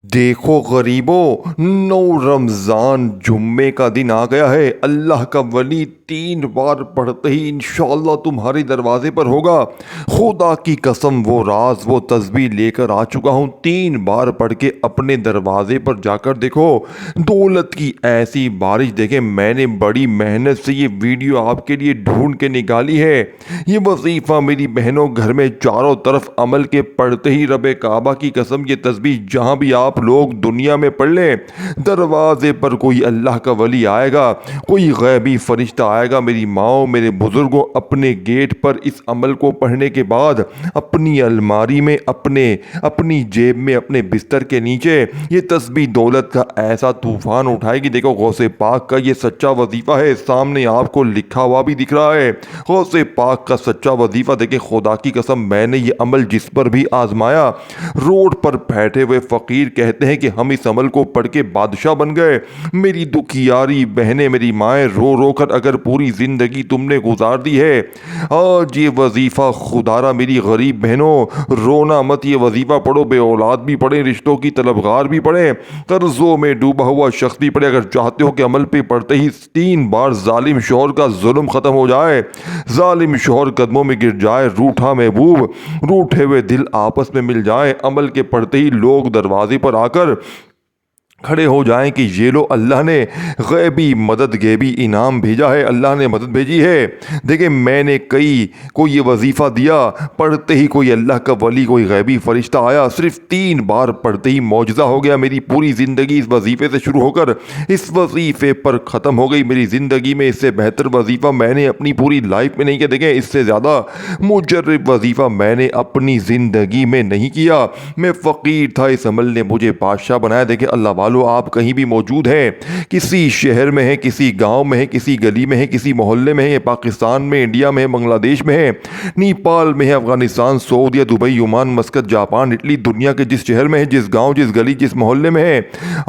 देखो गरीबों, नौ रमज़ान जुम्मे का दिन आ गया है। अल्लाह का वली 3 बार पढ़ते ही इंशाअल्लाह तुम्हारे दरवाजे पर होगा। खुदा की कसम वो राज वो तस्बीह लेकर आ चुका हूँ। 3 बार पढ़ के अपने दरवाजे पर जाकर देखो, दौलत की ऐसी बारिश देखे। मैंने बड़ी मेहनत से ये वीडियो आपके लिए ढूंढ के निकाली है। ये वजीफ़ा मेरी बहनों घर में चारों तरफ अमल के पढ़ते ही रबे काबा की कसम ये तस्बीह जहाँ भी आप लोग दुनिया में पढ़ लें, दरवाजे पर कोई अल्लाह का वली आएगा, कोई गैबी फरिश्ता आएगा। मेरी माओ मेरे बुजुर्गों, अपने गेट पर इस अमल को पढ़ने के बाद अपनी अलमारी में, अपनी जेब में, अपने बिस्तर के नीचे ये तस्बीह दौलत का ऐसा तूफान उठाएगी। देखो गौसे पाक का ये सच्चा वजीफ़ा है, सामने आपको लिखा हुआ भी दिख रहा है। गौसे पाक का सच्चा वजीफ़ा देखें। खुदा की कसम मैंने ये अमल जिस पर भी आजमाया, रोड पर बैठे हुए फ़कीर कहते हैं कि हम इस अमल को पढ़ के बादशाह बन गए। मेरी दुखियारी बहनें, मेरी माएँ रो रो कर अगर पूरी ज़िंदगी तुमने गुजार दी है, आज ये वजीफ़ा खुदारा मेरी गरीब बहनों रोना मत। ये वजीफ़ा पढ़ो, बे औलाद भी पढ़े, रिश्तों की तलबगार भी पढ़े, कर्जों में डूबा हुआ शख्स भी पढ़े। अगर चाहते हो कि अमल पे पढ़ते ही 3 बार जालिम शौहर का जुल्म ख़त्म हो जाए, जालिम शौहर कदमों में गिर जाए, रूठा महबूब रूठे हुए दिल आपस में मिल जाए, अमल के पढ़ते ही लोग दरवाजे पर आकर खड़े हो जाएं कि ये लो अल्लाह ने गैबी मदद गैबी इनाम भेजा है, अल्लाह ने मदद भेजी है। देखिए मैंने कई को ये वजीफ़ा दिया, पढ़ते ही कोई अल्लाह का वली, कोई गैबी फरिश्ता आया। सिर्फ 3 बार पढ़ते ही मौजज़ा हो गया। मेरी पूरी ज़िंदगी इस वजीफ़े से शुरू होकर इस वजीफ़े पर ख़त्म हो गई। मेरी ज़िंदगी में इससे बेहतर वजीफ़ा मैंने अपनी पूरी लाइफ में नहीं किया। देखें इससे ज़्यादा मुजर्रब वजीफ़ा मैंने अपनी ज़िंदगी में नहीं किया। मैं फ़कीर था, इस अमल ने मुझे बादशाह बनाया। देखें अल्लाह वालों, आप कहीं भी मौजूद हैं, किसी शहर में हैं, किसी गांव में हैं, किसी गली में हैं, किसी मोहल्ले में हैं, पाकिस्तान में, इंडिया में, बांग्लादेश में हैं, नेपाल में है, Afghanistan, Saudi, Dubai, Oman, मस्कत, Japan, Italy, दुनिया के जिस शहर में है, जिस गांव, जिस गली, जिस मोहल्ले में है,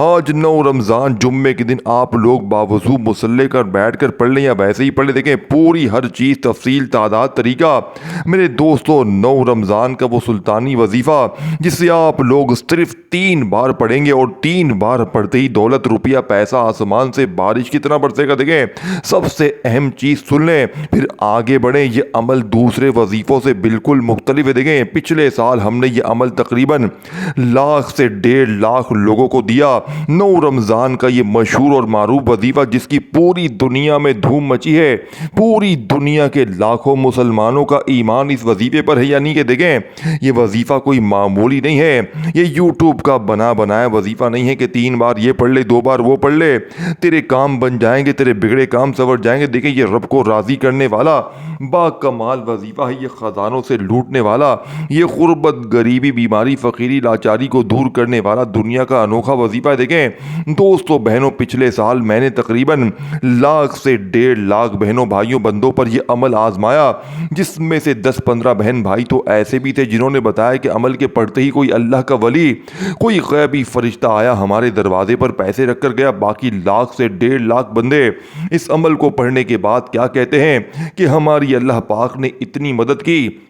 आज 9 रमज़ान जुम्मे के दिन आप लोग बावजूद मुसल्ले कर बैठ कर पढ़ लें या वैसे ही पढ़ लें। देखें पूरी हर चीज़, तफसील, तादाद, तरीका। मेरे दोस्तों 9 रमज़ान का वो सुल्तानी वजीफ़ा जिसे आप लोग सिर्फ 3 बार पढ़ेंगे और 3 बार पढ़ते ही दौलत, रुपया, पैसा आसमान से बारिश की तरह बरसेगा। देखें सबसे अहम चीज़ सुन लें फिर आगे बढ़ें, ये अमल दूसरे वजीफ़ों से बिल्कुल मुख्तलिफ है। देखें पिछले साल हमने ये अमल तकरीबन 1 लाख से 1.5 लाख लोगों को दिया। 9 रमज़ान का ये मशहूर और मारूफ वजीफ़ा जिसकी पूरी दुनिया में धूम मची है, पूरी दुनिया के लाखों मुसलमानों का ईमान इस वजीफ़े पर है। यानी कि देखें ये वजीफ़ा कोई मामूली नहीं है, ये यूट्यूब का बना बनाया वजीफ़ा नहीं है कि 3 बार ये पढ़ ले, 2 बार वो पढ़ ले, तेरे काम बन जाएंगे, तेरे बिगड़े काम सवर जाएंगे। देखिए ये रब को राज़ी करने वाला बाकमाल वजीफ़ा है, ये ख़जानों से लूटने वाला, ये गुर्बत, गरीबी, बीमारी, फ़कीरी, लाचारी को दूर करने वाला दुनिया का अनोखा वजीफ़ा है। देखें दोस्तों बहनों, पिछले साल मैंने तकरीबन 1 लाख से 1.5 लाख बहनों भाइयों बंदों पर यह अमल आजमाया, जिसमें से 10-15 बहन भाई तो ऐसे भी थे जिन्होंने बताया कि अमल के पढ़ते ही कोई अल्लाह का वली, कोई गैबी फरिश्ता आया, हमारे दरवाजे पर पैसे रख कर गया। बाकी 1 लाख से 1.5 लाख बंदे इस अमल को पढ़ने के बाद क्या कहते हैं कि हमारी अल्लाह पाक ने इतनी मदद की,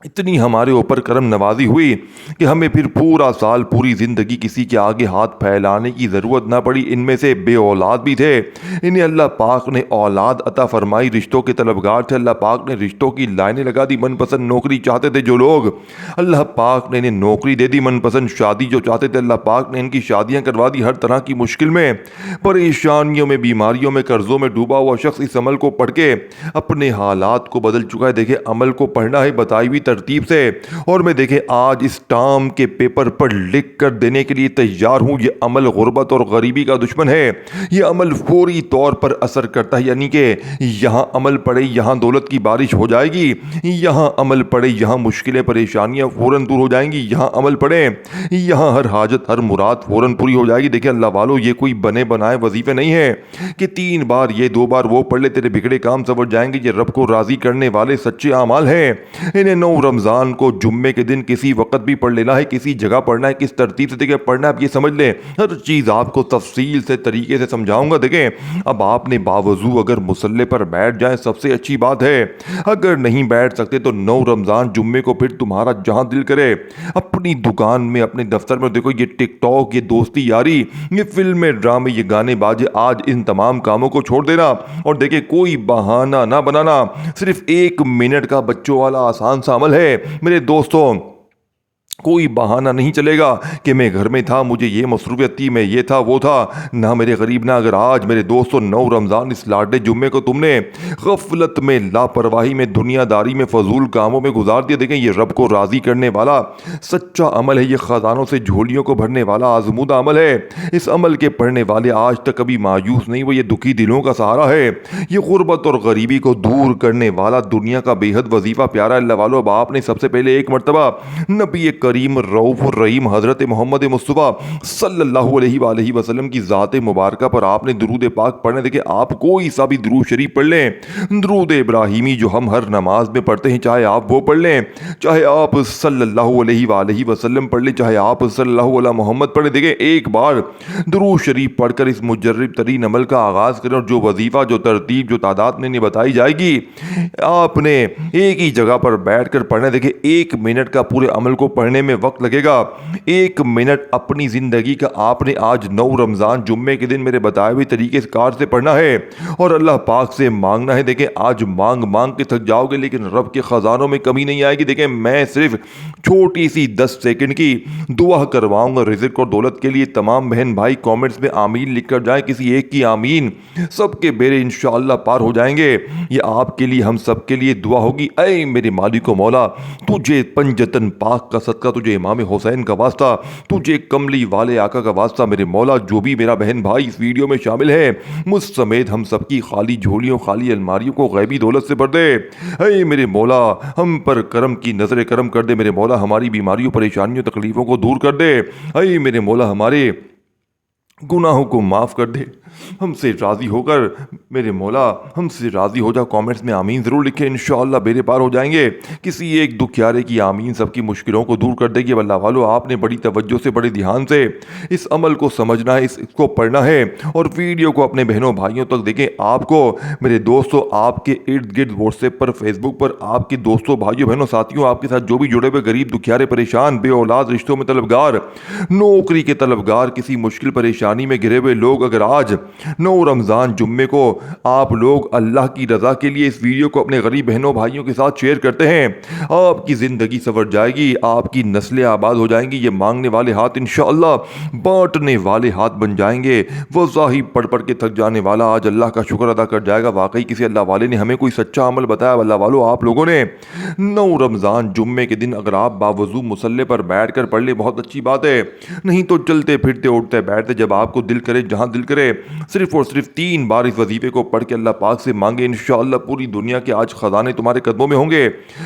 इतनी हमारे ऊपर करम नवाजी हुई कि हमें फिर पूरा साल, पूरी ज़िंदगी किसी के आगे हाथ फैलाने की ज़रूरत ना पड़ी। इनमें से बे औलाद भी थे, इन्हें अल्लाह पाक ने औलाद अता फरमाई, रिश्तों के तलबगार थे, अल्लाह पाक ने रिश्तों की लाइनें लगा दी। मनपसंद नौकरी चाहते थे जो लोग, अल्लाह पाक ने इन्हें नौकरी दे दी। मनपसंद शादी जो चाहते थे, अल्लाह पाक ने इनकी शादियाँ करवा दी। हर तरह की मुश्किल में, परेशानियों में, बीमारियों में, कर्ज़ों में डूबा हुआ शख्स इस अमल को पढ़ के अपने हालात को बदल चुका है। देखे अमल को पढ़ना है बताई हुई तरतीब से, और मैं देखें आज इस टाम के पेपर पर लिख कर देने के लिए तैयार हूँ। ये अमल गुर्बत और गरीबी का दुश्मन है, ये अमल फौरी तौर पर असर करता है। यानी कि यहाँ अमल पड़े यहाँ दौलत की बारिश हो जाएगी, यहाँ अमल पड़े यहाँ मुश्किलें परेशानियाँ फ़ौरन दूर हो जाएंगी, यहाँ अमल पड़े यहाँ हर हाजत हर मुराद फ़ौरन पूरी हो जाएगी। देखिए अल्लाह वालों, ये कोई बने बनाए वजीफ़े नहीं है कि 3 बार ये 2 बार वो पढ़ ले तेरे बिगड़े काम सवर जाएंगे। ये रब को राज़ी करने वाले सच्चे आमाल हैं। इन्हें 9 रमज़ान को जुम्मे के दिन किसी वक्त भी पढ़ लेना है, किसी जगह पढ़ना है, किस तरतीब से देखिए पढ़ना है, आप ये समझ लें। हर चीज़ आपको तफसील से तरीके से समझाऊंगा। देखें, अब आपने बावजू अगर मुसल्ले पर बैठ जाएं सबसे अच्छी बात है। अगर नहीं बैठ सकते तो 9 रमज़ान जुम्मे को फिर तुम्हारा जहां दिल करे अपनी दुकान में, अपने दफ्तर में, देखो ये टिकटॉक, ये दोस्ती यारी, ये फिल्में, ड्रामे, ये गाने बाजे, आज इन तमाम कामों को छोड़ देना और देखिए कोई बहाना ना बनाना। सिर्फ 1 मिनट का बच्चों वाला आसान सा अमल है मेरे दोस्तों। कोई बहाना नहीं चलेगा कि मैं घर में था, मुझे ये मसरूफियत थी, मैं ये था वो था। ना मेरे गरीब ना। अगर आज मेरे दोस्तों 9 रमज़ान इस लाडले जुम्मे को तुमने गफलत में, लापरवाही में, दुनियादारी में, फजूल कामों में गुजार दिया, देखें ये रब को राज़ी करने वाला सच्चा अमल है। ये ख़जानों से झोलियों को भरने वाला आजमूदा अमल है। इस अमल के पढ़ने वाले आज तक कभी मायूस नहीं हुए। ये दुखी दिलों का सहारा है। ये गुर्बत और गरीबी को दूर करने वाला दुनिया का बेहद वजीफ़ा प्यारा अल्लाह वालों। अब आपने सबसे पहले एक मरतबा नबी करीम रऊफ़ रहीम हज़रत मोहम्मद मुस्तफ़ा सल्लल्लाहु अलैहि वसल्लम की ज़ात मुबारक पर आपने दुरूद पाक पढ़ने। देखिए आप कोई सा भी दुरूद शरीफ पढ़ लें, दुरूद इब्राहिमी जो हम हर नमाज में पढ़ते हैं, चाहे आप वो पढ़ लें, चाहे आप सल्लल्लाहु अलैहि वसल्लम पढ़ लें, चाहे आप सल्लल्लाहु अलैहि मोहम्मद पढ़ लें। देखिए एक बार दुरूद शरीफ पढ़कर इस मुजर्रब तरीन अमल का आगाज़ करें और जो वजीफ़ा, जो तरतीब, जो तादाद में बताई जाएगी आपने एक ही जगह पर बैठ कर पढ़ना। देखिए 1 मिनट का पूरे अमल को पढ़ने में वक्त लगेगा। 1 मिनट अपनी जिंदगी का आपने आज 9 रमज़ान जुम्मे के दिन मेरे बताए हुए तरीके से कार से पढ़ना है और अल्लाह पाक से मांगना है। देखें आज मांग मांग के थक जाओगे लेकिन रब के खजानों में कमी नहीं आएगी। देखें मैं सिर्फ छोटी सी 10 सेकंड की दुआ करवाऊंगा रिज़्क़ और दौलत के लिए। तमाम बहन भाई कमेंट्स में आमीन लिख कर जाएं, किसी एक की आमीन सबके बेरे इंशाअल्लाह पार हो जाएंगे। ये आपके लिए, हम सबके लिए दुआ होगी। ऐ मेरे मालिक व मौला, तुझे पंजतन पाक का सदका, तुझे इमाम हुसैन का वास्ता, तुझे कमली वाले आका का वास्ता मेरे मौला, जो भी मेरा बहन भाई इस वीडियो में शामिल है मुझ समेत हम सबकी खाली झोलियों, खाली अलमारियों को गैबी दौलत से भर दे। ऐ मेरे मौला हम पर करम की नजर करम कर दे। मेरे मौला हमारी बीमारियों, परेशानियों, तकलीफों को दूर कर दे। ऐ मेरे मौला हमारे गुनाहों को माफ़ कर दे। हमसे राज़ी होकर मेरे मौला हमसे राज़ी हो जा। कमेंट्स में आमीन ज़रूर लिखें, इंशाअल्लाह बेरे पार हो जाएंगे। किसी एक दुखियारे की आमीन सबकी मुश्किलों को दूर कर देगी। अल्लाह वालों आपने बड़ी तवज्जो से, बड़े ध्यान से इस अमल को समझना है, इसको पढ़ना है और वीडियो को अपने बहनों भाइयों तक देखें। आपको मेरे दोस्तों आपके इर्द गिर्द व्हाट्सएप पर, फेसबुक पर आपके दोस्तों, भाइयों, बहनों, साथियों, आपके साथ जो भी जुड़े हुए गरीब, दुखियारे, परेशान, बे औलाद, रिश्तों में तलबगार, नौकरी के तलबगार, किसी मुश्किल परेशानी में घिरे हुए लोग, अगर आज 9 रमज़ान जुम्मे को आप लोग अल्लाह की रज़ा के लिए इस वीडियो को अपने गरीब बहनों भाइयों के साथ शेयर करते हैं, आपकी ज़िंदगी संवर जाएगी, आपकी नस्लें आबाद हो जाएंगी। ये मांगने वाले हाथ इंशाअल्लाह बांटने वाले हाथ बन जाएंगे। वज़ाही पढ़ पढ़ के थक जाने वाला आज अल्लाह का शुक्र अदा कर जाएगा। वाकई किसी अल्लाह वाले ने हमें कोई सच्चा अमल बताया। अल्लाह वालों आप लोगों ने 9 रमज़ान जुम्मे के दिन अगर आप बावजू मुसल्ले पर बैठ कर पढ़ ले बहुत अच्छी बात है। नहीं तो चलते फिरते उठते बैठते जब आपको दिल करे, जहां दिल करे, सिर्फ और सिर्फ 3 बार इस वजीफे को पढ़ के अल्लाह पाक से मांगे। इंशाअल्लाह पूरी दुनिया के आज खजाने तुम्हारे कदमों में होंगे।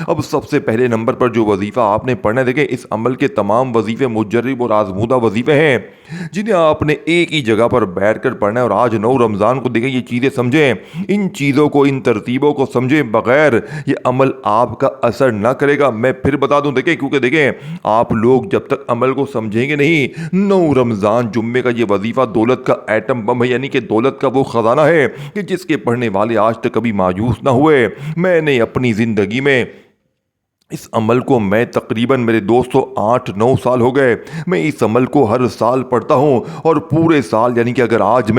अब सबसे पहले नंबर पर जो वजीफा आपने पढ़ना है, देखें इस अमल के तमाम वजीफे मुजर्रिब और आजमूदा वजीफे हैं जिन्हें आपने एक ही जगह पर बैठ कर पढ़ना है। और आज 9 रमज़ान को देखें, ये चीज़ें समझें, इन चीज़ों को, इन तरतीबों को समझें बगैर ये अमल आपका असर ना करेगा। मैं फिर बता दूं, देखें क्योंकि देखें आप लोग जब तक अमल को समझेंगे नहीं, 9 रमज़ान जुम्मे का ये वजीफा दौलत का एटम बम है, यानी कि दौलत का वो खजाना है कि जिसके पढ़ने वाले आज तक कभी मायूस ना हुए। मैंने अपनी ज़िंदगी में इस अमल को मैं तकरीबन मेरे दोस्तों 8-9 साल हो गए, मैं इस अमल को हर साल पढ़ता हूँ और पूरे साल, यानी कि अगर आज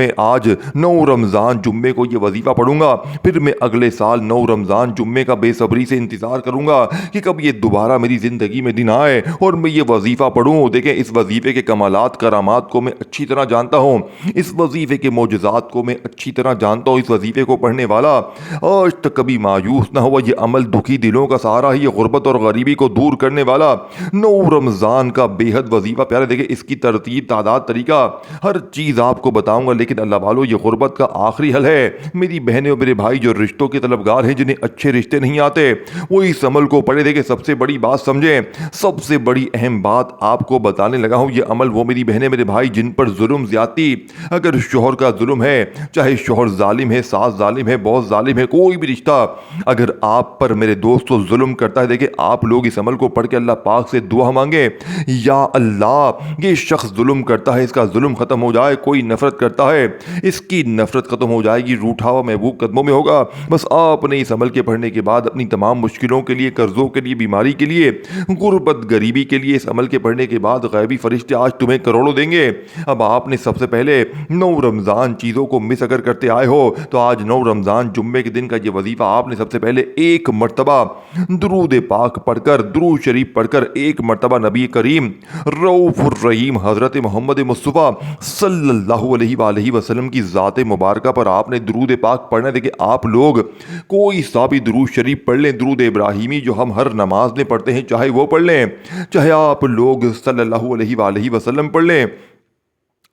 9 रमज़ान जुम्मे को ये वजीफ़ा पढ़ूंगा, फिर मैं अगले साल 9 रमज़ान जुम्मे का बेसब्री से इंतज़ार करूँगा कि कब ये दोबारा मेरी ज़िंदगी में दिन आए और मैं ये वजीफ़ा पढ़ूँ। देखें इस वजीफ़े के कमालात, करामात को मैं अच्छी तरह जानता हूँ, इस वजीफ़े के मौजज़ात को मैं अच्छी तरह जानता हूँ। इस वजीफ़े को पढ़ने वाला आज तक कभी मायूस ना हुआ। ये अमल दुखी दिलों का सहारा है, ये गुर्बत और गरीबी को दूर करने वाला 9 रमज़ान का बेहद वजीफा प्यारा। देखिए इसकी तरतीब, तादाद, तरीका, हर चीज़ आपको बताऊंगा। लेकिन अल्लाह वालों ये गुर्बत का आखिरी हल है। मेरी बहनें और मेरे भाई जो रिश्तों के तलबगार हैं, जिन्हें अच्छे रिश्ते नहीं आते, वो इस अमल को पढ़े। देखे सबसे बड़ी बात समझें, सबसे बड़ी अहम बात आपको बताने लगा हूँ। ये अमल वो मेरी बहनें, मेरे भाई जिन पर जुल्म, ज्यादती, अगर शोहर का जुल्म है, चाहे शोहर जालिम है, सास जालिम है, बहुत जालिम है, कोई भी रिश्ता अगर आप पर मेरे दोस्तों जुल्म करता है, देखिए آپ لوگ اس عمل کو پڑھ کے اللہ پاک سے دعا مانگیں، یا اللہ یہ شخص ظلم کرتا ہے، اس کا ظلم ختم ہو جائے، کوئی نفرت کرتا ہے اس کی نفرت ختم ہو جائے گی، روٹھا ہوا محبوب قدموں میں ہوگا۔ بس آپ نے اس عمل کے پڑھنے کے بعد اپنی تمام مشکلوں کے لیے، قرضوں کے لیے، بیماری کے لیے، غربت غریبی کے لیے، اس عمل کے پڑھنے کے بعد غیبی فرشتے آج تمہیں کروڑوں دیں گے۔ اب آپ نے سب سے پہلے 9 رمضان چیزوں کو مس اگر کرتے آئے ہو تو آج 9 رمضان جمعے کے دن کا یہ وظیفہ آپ نے سب سے پہلے ایک مرتبہ درود پاک پڑھ کر، درود شریف پڑھ کر، ایک مرتبہ نبی کریم رؤوف الرحیم حضرت محمد مصطفیٰ صلی اللہ علیہ وآلہ وسلم کی ذات مبارکہ پر آپ نے درود پاک پڑھنا ہے۔ دیکھیں آپ لوگ کوئی سا بھی درود شریف پڑھ لیں، درود ابراہیمی جو ہم ہر نماز میں پڑھتے ہیں، چاہے وہ پڑھ لیں، چاہے آپ لوگ صلی اللہ علیہ وآلہ وسلم پڑھ لیں،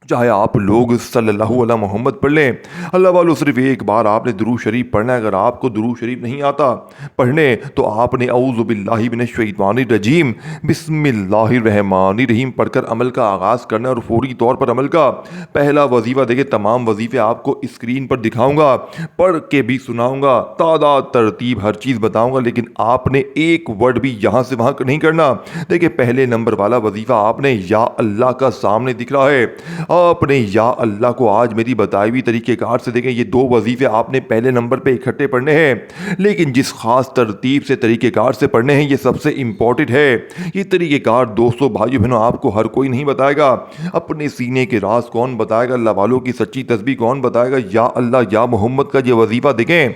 چاہے آپ لوگ صلی اللہ علیہ محمد پڑھ لیں، اللہ والو صرف ایک بار آپ نے درود شریف پڑھنا ہے۔ اگر آپ کو درود شریف نہیں آتا پڑھنے تو آپ نے اعوذ باللہ من الشیطان الرجیم بسم اللہ الرحمن الرحیم پڑھ کر عمل کا آغاز کرنا ہے، اور فوری طور پر عمل کا پہلا وظیفہ دیکھیں، تمام وظیفے آپ کو اسکرین پر دکھاؤں گا، پڑھ کے بھی سناؤں گا، تعداد ترتیب ہر چیز بتاؤں گا، لیکن آپ نے ایک ورڈ بھی یہاں سے وہاں نہیں کرنا۔ دیکھیں پہلے نمبر والا وظیفہ آپ نے یا اللہ کا سامنے دکھ رہا ہے، آپ نے یا اللہ کو آج میری بتائی ہوئی طریقہ کار سے، دیکھیں یہ 2 وظیفے آپ نے پہلے نمبر پہ اکٹھے پڑھنے ہیں، لیکن جس خاص ترتیب سے طریقہ کار سے پڑھنے ہیں یہ سب سے امپورٹنٹ ہے۔ یہ طریقہ کار دوستوں بھائیو بہنوں آپ کو ہر کوئی نہیں بتائے گا، اپنے سینے کے راز کون بتائے گا، اللہ والوں کی سچی تسبیح کون بتائے گا؟ یا اللہ یا محمد کا یہ وظیفہ دیکھیں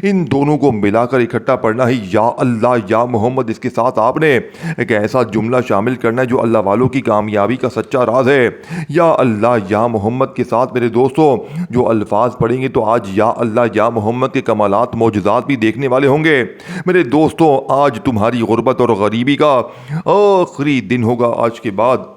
ان دونوں کو ملا کر اکٹھا پڑھنا ہے، یا اللہ یا محمد، اس کے ساتھ آپ نے ایک ایسا جملہ شامل کرنا ہے جو اللہ والوں کی کامیابی کا سچا راز ہے۔ یا اللہ یا محمد کے ساتھ میرے دوستوں جو الفاظ پڑھیں گے تو آج یا اللہ یا محمد کے کمالات معجزات بھی دیکھنے والے ہوں گے۔ میرے دوستوں آج تمہاری غربت اور غریبی کا آخری دن ہوگا، آج کے بعد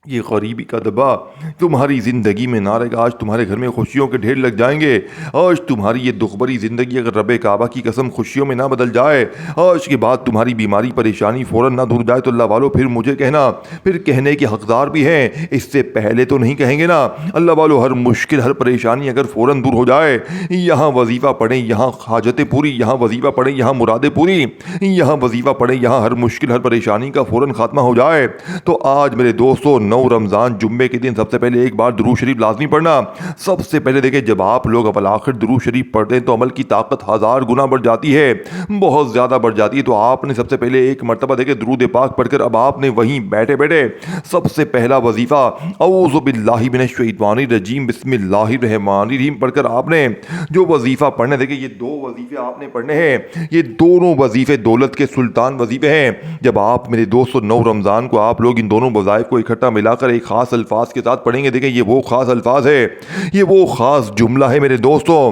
یہ غریبی کا دبا تمہاری زندگی میں نہ رہے گا، آج تمہارے گھر میں خوشیوں کے ڈھیر لگ جائیں گے۔ آج تمہاری یہ دکھ بھری زندگی اگر رب کعبہ کی قسم خوشیوں میں نہ بدل جائے، آج کے بعد تمہاری بیماری پریشانی فوراً نہ دور جائے تو اللہ والو پھر مجھے کہنا، پھر کہنے کے حقدار بھی ہیں، اس سے پہلے تو نہیں کہیں گے نا۔ اللہ والو ہر مشکل ہر پریشانی اگر فوراً دور ہو جائے، یہاں وظیفہ پڑھیں یہاں حاجتیں پوری، یہاں وظیفہ پڑھیں یہاں مرادیں پوری، یہاں وظیفہ پڑھیں یہاں ہر مشکل ہر پریشانی کا فوراً خاتمہ ہو جائے، تو آج میرے دوستوں 9 رمضان جمعے کے دن سب سے پہلے ایک بار درود شریف لازمی پڑھنا۔ سب سے پہلے دیکھیں جب آپ لوگ اول آخر درود شریف پڑھتے ہیں تو عمل کی طاقت 1000 گنا بڑھ جاتی ہے، بہت زیادہ بڑھ جاتی ہے۔ تو آپ نے سب سے پہلے ایک مرتبہ دیکھیں درود پاک پڑھ کر اب آپ نے وہیں بیٹھے بیٹھے سب سے پہلا وظیفہ اعوذ باللہ من الشیطان الرجیم بسم اللہ الرحمن الرحیم پڑھ کر آپ نے جو وظیفہ پڑھنا ہے، دیکھیں یہ 2 وظیفے آپ نے پڑھنے ہیں، یہ دونوں وظیفے دولت کے سلطان وظیفے ہیں۔ جب آپ میرے دوستوں 9 رمضان کو آپ لوگ ان دونوں وظائف کو اکٹھا ملا کر ایک خاص الفاظ کے ساتھ پڑھیں گے، دیکھیں یہ وہ خاص الفاظ ہے، یہ وہ خاص جملہ ہے میرے دوستوں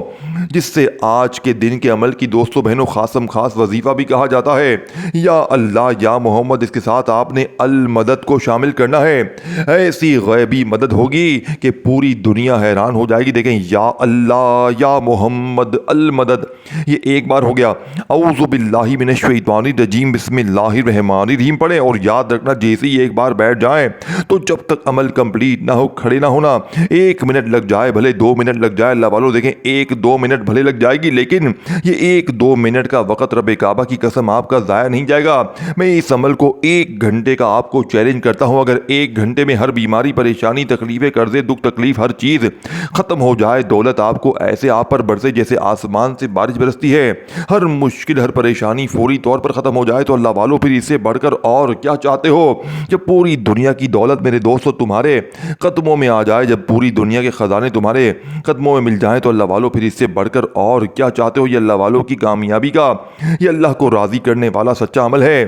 جس سے آج کے دن کے عمل کی دوستوں بہنوں خاص وظیفہ بھی کہا جاتا ہے۔ یا اللہ یا محمد، اس کے ساتھ آپ نے المدد کو شامل کرنا ہے، ایسی غیبی مدد ہوگی کہ پوری دنیا حیران ہو جائے گی۔ دیکھیں یا اللہ یا محمد المدد، یہ ایک بار ہو گیا۔ اعوذ باللہ من الشیطان الرجیم بسم اللہ الرحمن الرحیم پڑھیں، اور یاد رکھنا جیسے ہی ایک بار بیٹھ جائیں تو جب تک عمل کمپلیٹ نہ ہو کھڑے نہ ہونا، 1 منٹ لگ جائے بھلے 2 منٹ لگ جائے، اللہ والوں دیکھیں 1-2 منٹ بھلے لگ جائے گی، لیکن یہ 1-2 منٹ کا وقت رب کعبہ کی قسم آپ کا ضائع نہیں جائے گا۔ میں اس عمل کو 1 گھنٹے کا آپ کو چیلنج کرتا ہوں، اگر 1 گھنٹے میں ہر بیماری پریشانی تکلیفیں قرضے دکھ تکلیف ہر چیز ختم ہو جائے، دولت آپ کو ایسے آپ پر برسے جیسے آسمان سے بارش برستی ہے، ہر مشکل ہر پریشانی فوری طور پر ختم ہو جائے، تو اللہ والوں پھر اس سے بڑھ کر اور کیا چاہتے ہو؟ جب پوری دنیا کی دولت میرے دوستوں تمہارے قدموں میں آ جائے، جب پوری دنیا کے خزانے تمہارے قدموں میں مل جائیں، تو اللہ والوں پھر اس سے بڑھ کر اور کیا چاہتے ہو؟ یہ اللہ والوں کی کامیابی کا، یہ اللہ کو راضی کرنے والا سچا عمل ہے،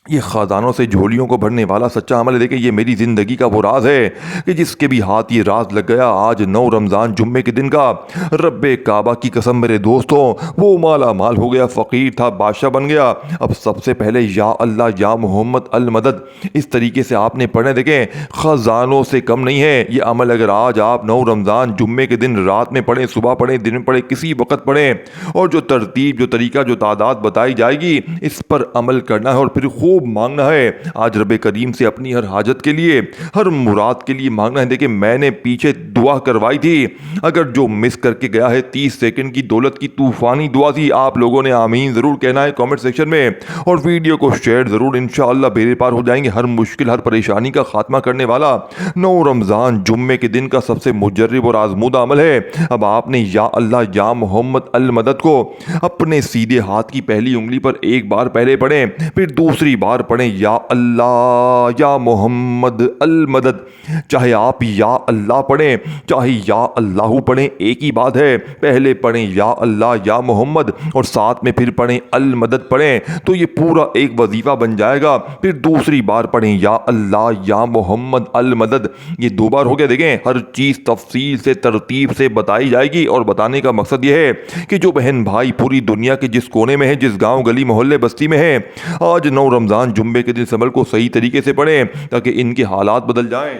یہ خزانوں سے جھولیوں کو بھرنے والا سچا عمل ہے۔ دیکھیں یہ میری زندگی کا وہ راز ہے کہ جس کے بھی ہاتھ یہ راز لگ گیا، آج 9 رمضان جمعے کے دن کا رب کعبہ کی قسم میرے دوستوں وہ مالا مال ہو گیا، فقیر تھا بادشاہ بن گیا۔ اب سب سے پہلے یا اللہ یا محمد المدد اس طریقے سے آپ نے پڑھے، دیکھیں خزانوں سے کم نہیں ہے یہ عمل۔ اگر آج آپ 9 رمضان جمعے کے دن رات میں پڑھیں، صبح پڑھیں، دن میں پڑھیں، کسی وقت پڑھیں، اور جو ترتیب جو طریقہ جو تعداد بتائی جائے گی اس پر عمل کرنا ہے، اور پھر خوب खूब मांगना है। आज रब करीम से अपनी हर हाजत के लिए, हर मुराद के लिए मांगना है। देखिए मैंने पीछे दुआ करवाई थी, अगर जो मिस करके गया है 30 सेकंड की दौलत की तूफानी दुआ थी, आप लोगों ने आमीन ज़रूर कहना है कमेंट सेक्शन में, और वीडियो को शेयर ज़रूर। इंशाअल्लाह बेड़े पार हो जाएंगे। हर मुश्किल, हर परेशानी का खात्मा करने वाला 9 रमज़ान जुम्मे के दिन का सबसे मुजर्रिब और आजमूदा अमल है। अब आपने या अल्लाह या मोहम्मद अल मदद को अपने सीधे हाथ की पहली उंगली पर एक बार पहले पढ़ें, फिर दूसरी बार पढ़ें या अल्लाह या मोहम्मद अल मदद। चाहे आप या अल्लाह पढ़ें चाहे या अल्लाहू पढ़ें, एक ही बात है। पहले पढ़ें या अल्लाह या मोहम्मद और साथ में फिर पढ़ें अल मदद पढ़ें, तो ये पूरा एक वजीफ़ा बन जाएगा। फिर दूसरी बार पढ़ें या अल्लाह या मोहम्मद अल मदद, ये 2 बार हो गया। देखें हर चीज़ तफसील से तरतीब से बताई जाएगी, और बताने का मकसद ये है कि जो बहन भाई पूरी दुनिया के जिस कोने में है, जिस गांव गली मोहल्ले बस्ती में है, आज 9 रमज़ान जुम्मे के दिन इस अमल को सही तरीके से पढ़ें ताकि इनके हालात बदल जाएं।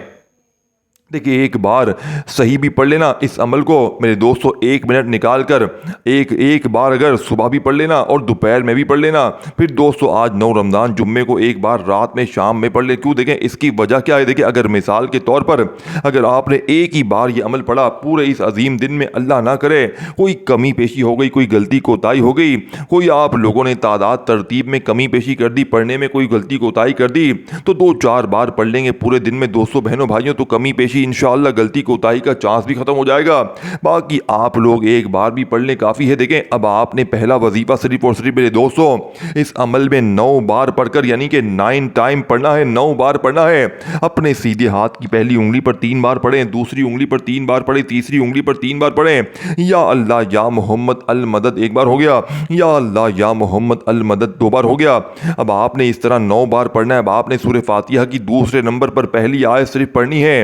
देखिए एक बार सही भी पढ़ लेना इस अमल को मेरे दोस्तों, 1 मिनट निकाल कर एक बार अगर सुबह भी पढ़ लेना और दोपहर में भी पढ़ लेना। फिर दोस्तों आज 9 रमज़ान जुम्मे को एक बार रात में शाम में पढ़ ले। क्यों? देखें इसकी वजह क्या है। देखिए अगर मिसाल के तौर पर अगर आपने एक ही बार ये अमल पढ़ा पूरे इस अजीम दिन में, अल्लाह ना करे कोई कमी पेशी हो गई, कोई गलती कोताही हो गई, कोई आप लोगों ने तादाद तरतीब में कमी पेशी कर दी, पढ़ने में कोई गलती कोताही कर दी, तो 2-4 बार पढ़ लेंगे पूरे दिन में दोस्तों बहनों भाइयों, तो कमी पेशी इंशाअल्लाह गलती कोताही का चांस भी खत्म हो जाएगा। बाकी आप लोग एक बार भी पढ़ लें काफ़ी है। देखें अब आपने पहला वजीफा सिर्फ और सिर्फ मेरे दोस्तों इस अमल में 9 बार पढ़कर, यानी कि 9 टाइम पढ़ना है, 9 बार पढ़ना है। अपने सीधे हाथ की पहली उंगली पर 3 बार पढ़ें, दूसरी उंगली पर 3 बार पढ़ें, तीसरी उंगली पर 3 बार पढ़ें। या अल्लाह या मोहम्मद अल मदद 1 बार हो गया, या अल्लाह या मोहम्मद अल मदद 2 बार हो गया। अब आपने इस तरह 9 बार पढ़ना है। अब आपने सूरह फातिहा की दूसरे नंबर पर पहली आयत सिर्फ पढ़नी है,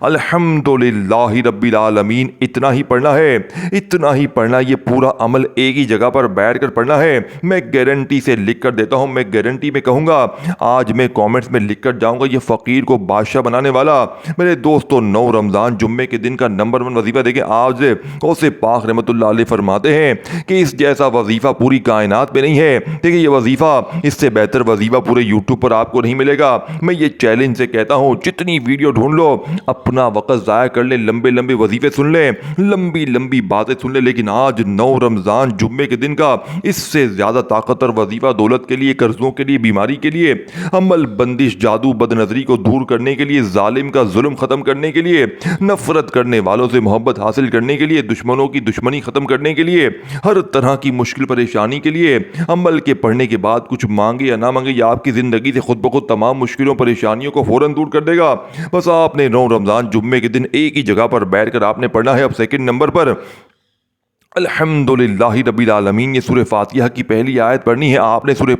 अल्हम्दुलिल्लाहि रब्बिल आलमीन, इतना ही पढ़ना है, इतना ही पढ़ना। ये पूरा अमल एक ही जगह पर बैठ कर पढ़ना है। मैं गारंटी से लिख कर देता हूँ, मैं गारंटी में कहूँगा, आज मैं कमेंट्स में लिख कर जाऊँगा, ये फ़कीर को बादशाह बनाने वाला मेरे दोस्तों 9 रमज़ान जुम्मे के दिन का नंबर 1 वजीफ़ा। देखें आज गौसे पाक रहमतुल्लाह अलैह फरमाते हैं कि इस जैसा वजीफ़ा पूरी कायनात में नहीं है। देखिए ये वजीफ़ा, इससे बेहतर वजीफ़ा पूरे यूट्यूब पर आपको नहीं मिलेगा। मैं ये चैलेंज से कहता हूँ, जितनी वीडियो ढूंढ लो, अपना वक्त ज़ाया कर ले, लंबे लंबे वजीफे सुन ले, लंबी लंबी बातें सुन ले, लेकिन आज 9 रमज़ान जुम्मे के दिन का इससे ज़्यादा ताकतवर वजीफ़ा दौलत के लिए, कर्ज़ों के लिए, बीमारी के लिए, अमल बंदिश, जादू, बदनजरी को दूर करने के लिए, जालिम का जुल्म ख़त्म करने के लिए, नफ़रत करने वालों से मोहब्बत हासिल करने के लिए, दुश्मनों की दुश्मनी ख़त्म करने के लिए, हर तरह की मुश्किल परेशानी के लिए। अमल के पढ़ने के बाद कुछ मांगे या ना मांगे, या आपकी ज़िंदगी से खुद ब खुद तमाम मुश्किलों परेशानियों को फ़ौरन दूर कर देगा। बस आपने 9 रमज़ान जुम्मे के दिन एक ही जगह पर बैठकर आपने पढ़ना है। अब सेकंड नंबर पर अल्हम्दुलिल्लाहि रब्बिल आलमीन, ये सूरह फातिहा की पहली आयत पढ़नी है। आपने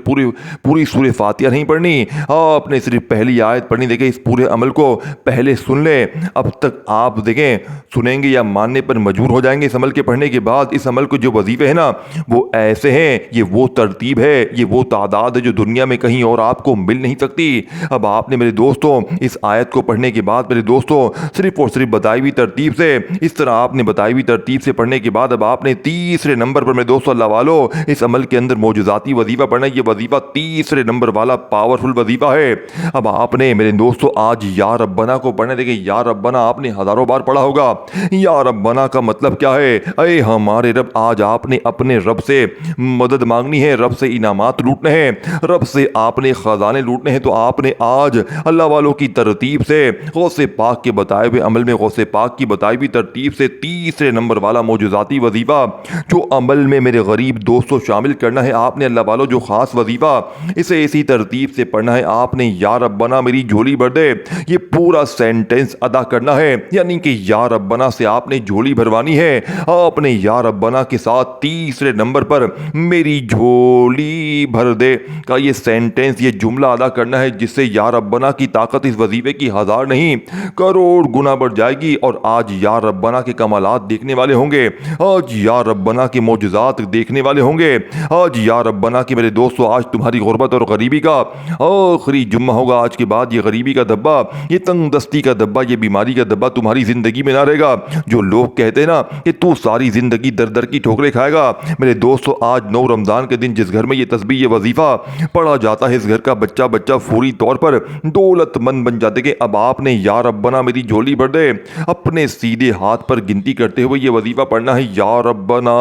पूरी सूरह फातिहा नहीं पढ़नी, आपने सिर्फ पहली आयत पढ़नी। देखें इस पूरे अमल को पहले सुन लें। अब तक आप देखें सुनेंगे या मानने पर मजबूर हो जाएंगे इस अमल के पढ़ने के बाद। इस अमल को जो वजीफे हैं ना वो ऐसे हैं, ये वो तरतीब है, ये वो तादाद है जो दुनिया में कहीं और आपको मिल नहीं सकती। अब आपने मेरे दोस्तों इस आयत को पढ़ने के बाद मेरे दोस्तों सिर्फ और सिर्फ बताई हुई तरतीब से, इस तरह आपने बताई हुई तरतीब से पढ़ने के बाद अब आपने तीसरे नंबर पर मेरे दोस्तों अल्लाह वालों इस अमल के अंदर मौजूदाती वजीफा पढ़ना है। ये वजीफा तीसरे नंबर वाला पावरफुल वजीफा है। अब आपने मेरे दोस्तों आज या रब्बना को पढ़ना है। देखिए या रब्बना आपने हजारों बार पढ़ा होगा। या रब्बना का मतलब क्या है? अरे हमारे रब, आज आपने अपने रब से मदद मांगनी है, रब से इनामात लूटने हैं, रब से आपने खजाने लूटने हैं। तो आपने आज अल्लाह वालों की तरतीब से, गौसे पाक के बताए हुए अमल में, गौसे पाक की बताई हुई तरतीब से तीसरे नंबर वाला मौजूदाती वजीफा जो अमल में मेरे गरीब दोस्तों शामिल करना है, आपने अल्लाह वालों जो खास वजीफा इसे इसी तरतीब से पढ़ना है। आपने या रब्बना मेरी झोली भर दे, ये पूरा सेंटेंस अदा करना है। यानी कि या रब्बना से आपने झोली भरवानी है। आपने या रब्बना के साथ तीसरे नंबर पर मेरी झोली भर दे का ये सेंटेंस, ये जुमला अदा करना है, जिससे या रब्बना की ताकत इस वजीफे की 1000 नहीं करोड़ गुना बढ़ जाएगी। और आज या रब्बना के कमालात देखने वाले होंगे। आज یا ربنا کے معجزات دیکھنے والے ہوں گے۔ آج یا ربنا کہ میرے دوستو آج تمہاری غربت اور غریبی کا آخری جمعہ ہوگا۔ آج کے بعد یہ غریبی کا دبا، یہ تنگ دستی کا دبا، یہ بیماری کا دبا تمہاری زندگی میں نہ رہے گا۔ جو لوگ کہتے ہیں نا کہ تو ساری زندگی در در کی ٹھوکریں کھائے گا، میرے دوستو آج 9 رمضان کے دن جس گھر میں یہ تسبیح یہ وظیفہ پڑھا جاتا ہے، اس گھر کا بچہ فوری طور پر دولت مند بن جاتے کہ اب آپ نے یا ربنا میری جھولی بھر دے اپنے سیدھے ہاتھ پر گنتی کرتے ہوئے یہ وظیفہ پڑھنا ہے، یا ربنا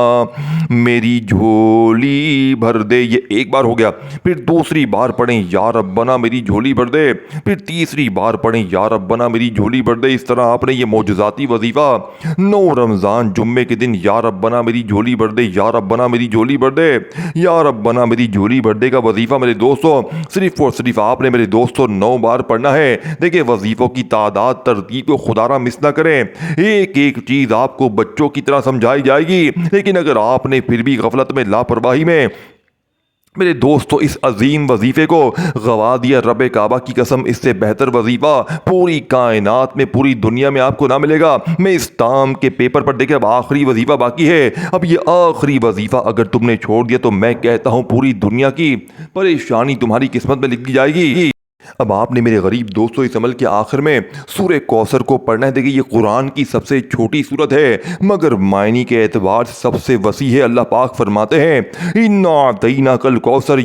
میری جھولی بھر دے۔ یہ ایک بار ہو گیا، پھر دوسری بار پڑھیں یا ربنا میری جھولی بھر دے، پھر تیسری بار پڑھیں یا ربنا میری جھولی بھر دے۔ اس طرح آپ نے یہ معجزاتی وظیفہ 9 رمضان جمعے کے دن یا ربنا میری جھولی بھر دے، یا ربنا میری جھولی بھر دے، یا ربنا میری جھولی بھر دے کا وظیفہ میرے دوستو صرف اور صرف آپ نے میرے دوستو 9 بار پڑھنا ہے۔ دیکھیں وظیفوں کی تعداد ترتیب کو خدا را مس نہ کریں، ایک ایک چیز آپ کو بچوں کی طرح سمجھائی جائے گی، لیکن اگر آپ نے پھر بھی غفلت میں لاپرواہی میں میرے دوستو اس عظیم وظیفے کو گوا دیا، رب کعبہ کی قسم اس سے بہتر وظیفہ پوری کائنات میں پوری دنیا میں آپ کو نہ ملے گا۔ میں اس ٹام کے پیپر پر دیکھیں اب آخری وظیفہ باقی ہے، اب یہ آخری وظیفہ اگر تم نے چھوڑ دیا تو میں کہتا ہوں پوری دنیا کی پریشانی تمہاری قسمت میں لکھ دی جائے گی۔ اب آپ نے میرے غریب دوستو اس عمل کے آخر میں سورہ کوثر کو پڑھنا ہے۔ دیکھیں یہ قرآن کی سب سے چھوٹی سورت ہے مگر معنی کے اعتبار سے سب سے وسیع ہے۔ اللہ پاک فرماتے ہیں اِنَّا أَعْطَيْنَاكَ الْكَوْثَرَ،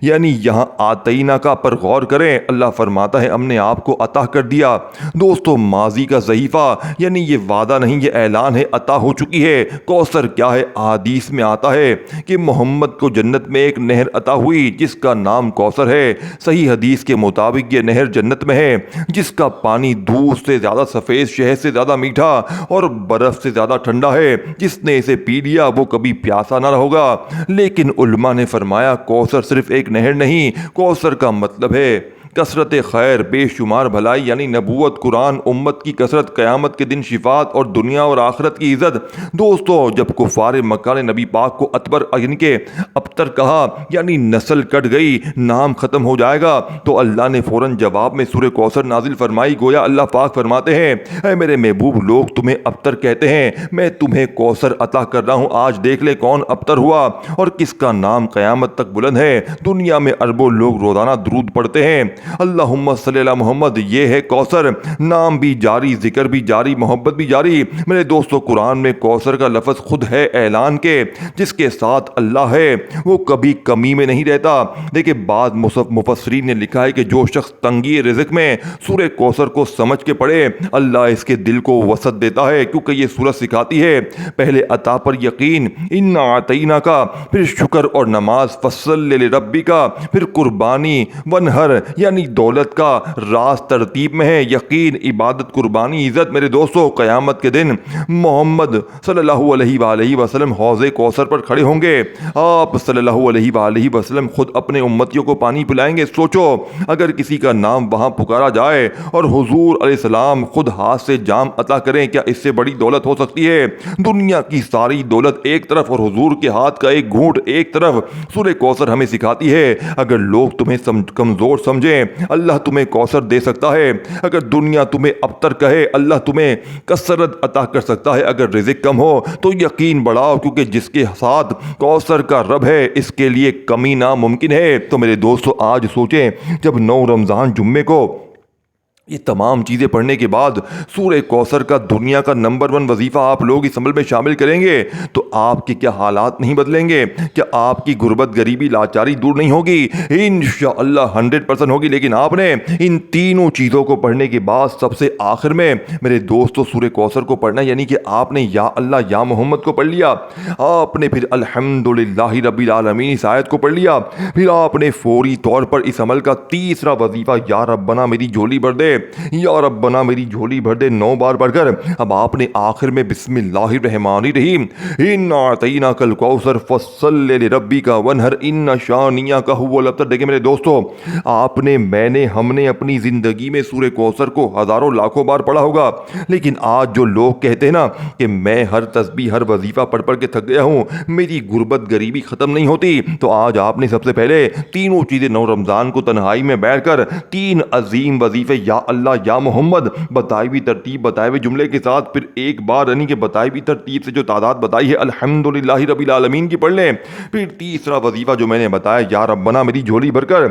یعنی یہاں آتینا کا پر غور کریں۔ اللہ فرماتا ہے ہم نے آپ کو عطا کر دیا۔ دوستو ماضی کا صحیفہ، یعنی یہ وعدہ نہیں یہ اعلان ہے، عطا ہو چکی ہے۔ کوثر کیا ہے؟ حدیث میں آتا ہے کہ محمد کو جنت میں ایک نہر عطا ہوئی جس کا نام کوثر ہے۔ صحیح حدیث کے مطابق یہ نہر جنت میں ہے جس کا پانی دودھ سے زیادہ سفید، شہد سے زیادہ میٹھا اور برف سے زیادہ ٹھنڈا ہے۔ جس نے اسے پی لیا وہ کبھی پیاسا نہ ہوگا۔ لیکن علماء نے فرمایا کوثر صرف ایک نہر نہیں، کوثر کا مطلب ہے کثرت خیر، بے شمار بھلائی، یعنی نبوت، قرآن، امت کی کثرت، قیامت کے دن شفاعت اور دنیا اور آخرت کی عزت۔ دوستو جب کفار مکہ نے نبی پاک کو اتبر یعنی کہ ابتر کہا، یعنی نسل کٹ گئی، نام ختم ہو جائے گا، تو اللہ نے فوراً جواب میں سورہ کوثر نازل فرمائی۔ گویا اللہ پاک فرماتے ہیں اے میرے محبوب لوگ تمہیں ابتر کہتے ہیں، میں تمہیں کوثر عطا کر رہا ہوں۔ آج دیکھ لے کون ابتر ہوا اور کس کا نام قیامت تک بلند ہے۔ دنیا میں اربوں لوگ روزانہ درود پڑھتے ہیں، اللہم صلی اللہ محمد، یہ ہے کوثر، نام بھی جاری، ذکر بھی جاری، محبت بھی جاری۔ میرے دوستو قرآن میں کوثر کا لفظ خود ہے اعلان کے، جس کے ساتھ اللہ ہے وہ کبھی کمی میں نہیں رہتا۔ دیکھیں بعض مفسرین نے لکھا ہے کہ جو شخص تنگی رزق میں سورہ کوثر کو سمجھ کے پڑھے اللہ اس کے دل کو وسعت دیتا ہے، کیونکہ یہ سورہ سکھاتی ہے پہلے عطا پر یقین، اِنَّا أَعْطَيْنَاكَ، پھر شکر اور نماز، فَصَلِّ لِرَبِّكَ، پھر قربانی، وَانْحَرْ یعنی دولت کا راز ترتیب میں ہے، یقین، عبادت، قربانی، عزت۔ میرے دوستو قیامت کے دن محمد صلی اللہ علیہ وآلہ وسلم حوض کوثر پر کھڑے ہوں گے، آپ صلی اللہ علیہ وآلہ وسلم خود اپنے امتیوں کو پانی پلائیں گے۔ سوچو اگر کسی کا نام وہاں پکارا جائے اور حضور علیہ السلام خود ہاتھ سے جام عطا کریں، کیا اس سے بڑی دولت ہو سکتی ہے؟ دنیا کی ساری دولت ایک طرف اور حضور کے ہاتھ کا ایک گھونٹ ایک طرف۔ سورہ کوثر ہمیں سکھاتی ہے اگر لوگ تمہیں کمزور سمجھیں اللہ تمہیں کوثر دے سکتا ہے، اگر دنیا تمہیں ابتر کہے اللہ تمہیں کثرت عطا کر سکتا ہے، اگر رزق کم ہو تو یقین بڑھاؤ کیونکہ جس کے ساتھ کوثر کا رب ہے اس کے لیے کمی ناممکن ہے۔ تو میرے دوستو آج سوچیں جب 9 رمضان جمعے کو یہ تمام چیزیں پڑھنے کے بعد سورہ کوثر کا دنیا کا نمبر 1 وظیفہ آپ لوگ اس عمل میں شامل کریں گے تو آپ کے کیا حالات نہیں بدلیں گے؟ کیا آپ کی غربت، غریبی، لاچاری دور نہیں ہوگی؟ انشاءاللہ 100% ہوگی۔ لیکن آپ نے ان تینوں چیزوں کو پڑھنے کے بعد سب سے آخر میں میرے دوستو سورہ کوثر کو پڑھنا، یعنی کہ آپ نے یا اللہ یا محمد کو پڑھ لیا، آپ نے پھر الحمدللہ رب العالمین اس آیت کو پڑھ لیا، پھر آپ نے فوری طور پر اس عمل کا تیسرا وظیفہ یا ربنا میری جھولی بھر دے، یا ربنا میری جھولی بھر دے 9 بار پڑھ کر اب آپ نے آخر میں بسم اللہ الرحمن الرحیم اِنَّا أَعْطَيْنَاكَ الْكَوْثَرَ فَصَلِّ لِرَبِّكَ وَانْحَرْ إِنَّ شَانِئَكَ هُوَ الْأَبْتَرُ۔ دیکھیں میرے دوستو آپ نے، میں نے، ہم نے اپنی زندگی میں سورہ کوثر کو ہزاروں لاکھوں بار پڑھا ہوگا، لیکن آج جو لوگ کہتے ہیں نا کہ میں ہر تسبیح ہر وظیفہ پڑھ پڑھ کے تھک گیا ہوں، میری غربت غریبی ختم نہیں ہوتی، تو آج آپ نے سب سے پہلے تینوں چیزیں 9 رمضان کو تنہائی میں بیٹھ کر 3 عظیم وظیفے یا اللہ یا محمد بتائی ہوئی ترتیب بتائے ہوئے جملے کے ساتھ پھر ایک بار یعنی کہ بتائی ہوئی ترتیب سے جو تعداد بتائی ہے الحمدللہ رب العالمین کی پڑھ لیں. پھر تیسرا وظیفہ جو میں نے بتایا یا ربنا میری جھولی بھر کر،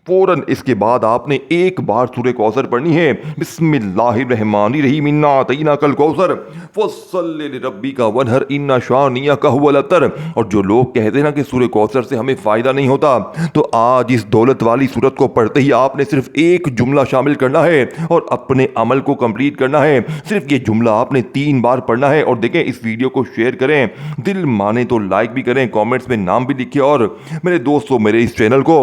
فوراً اس کے بعد آپ نے ایک بار سورہ کوثر پڑھنی ہے. بسم اللہ الرحمن الرحیم انا اعطیناک الکوثر فصل لربک وانحر ان شانئک هو الابتر. اور جو لوگ کہتے ہیں نا کہ سورہ کوثر سے ہمیں فائدہ نہیں ہوتا، تو آج اس دولت والی سورت کو پڑھتے ہی آپ نے صرف ایک جملہ شامل کرنا ہے اور اپنے عمل کو کمپلیٹ کرنا ہے. صرف یہ جملہ آپ نے 3 بار پڑھنا ہے. اور دیکھیں اس ویڈیو کو شیئر کریں، دل مانے تو لائک بھی کریں، کامنٹس میں نام بھی لکھیں، اور میرے دوستوں میرے اس چینل کو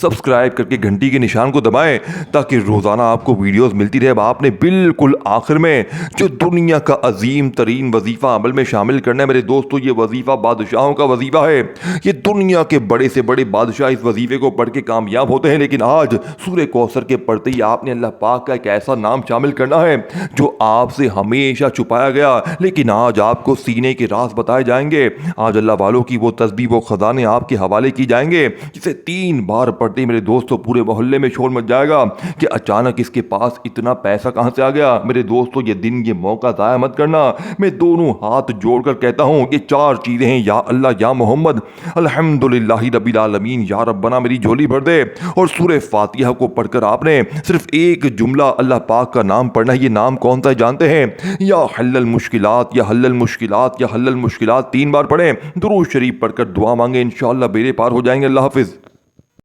سبسکرائب کر کے گھنٹی کے نشان کو دبائیں تاکہ روزانہ آپ کو ویڈیوز ملتی رہے. اب آپ نے بالکل آخر میں جو دنیا کا عظیم ترین وظیفہ عمل میں شامل کرنا ہے میرے دوستو، یہ وظیفہ بادشاہوں کا وظیفہ ہے. یہ دنیا کے بڑے سے بڑے بادشاہ اس وظیفے کو پڑھ کے کامیاب ہوتے ہیں، لیکن آج سورہ کوثر کے پڑھتے ہی آپ نے اللہ پاک کا ایک ایسا نام شامل کرنا ہے جو آپ سے ہمیشہ چھپایا گیا، لیکن آج آپ کو سینے کے راز بتائے جائیں گے. آج اللہ والوں کی وہ تسبیح، وہ خزانے آپ کے حوالے کی جائیں گے جسے 3 بار پڑھتے ہی میرے دوستو پورے محلے میں شور مچ جائے گا کہ اچانک اس کے پاس اتنا پیسہ کہاں سے آ گیا. میرے دوستو یہ دن، یہ موقع ضائع مت کرنا. میں دونوں ہاتھ جوڑ کر کہتا ہوں یہ 4 چیزیں ہیں، یا اللہ یا محمد، الحمدللہ رب العالمین، یا ربنا میری جھولی بھر دے. اور سورہ فاتحہ کو پڑھ کر آپ نے صرف ایک جملہ اللہ پاک کا نام پڑھنا ہے. یہ نام کون سا جانتے ہیں؟ یا حل المشکلات، یا حل المشکلات، یا حل المشکلات. 3 بار پڑھیں، درود شریف پڑھ کر دعا مانگیں، انشاءاللہ بیڑے پار ہو جائیں گے. اللہ حافظ.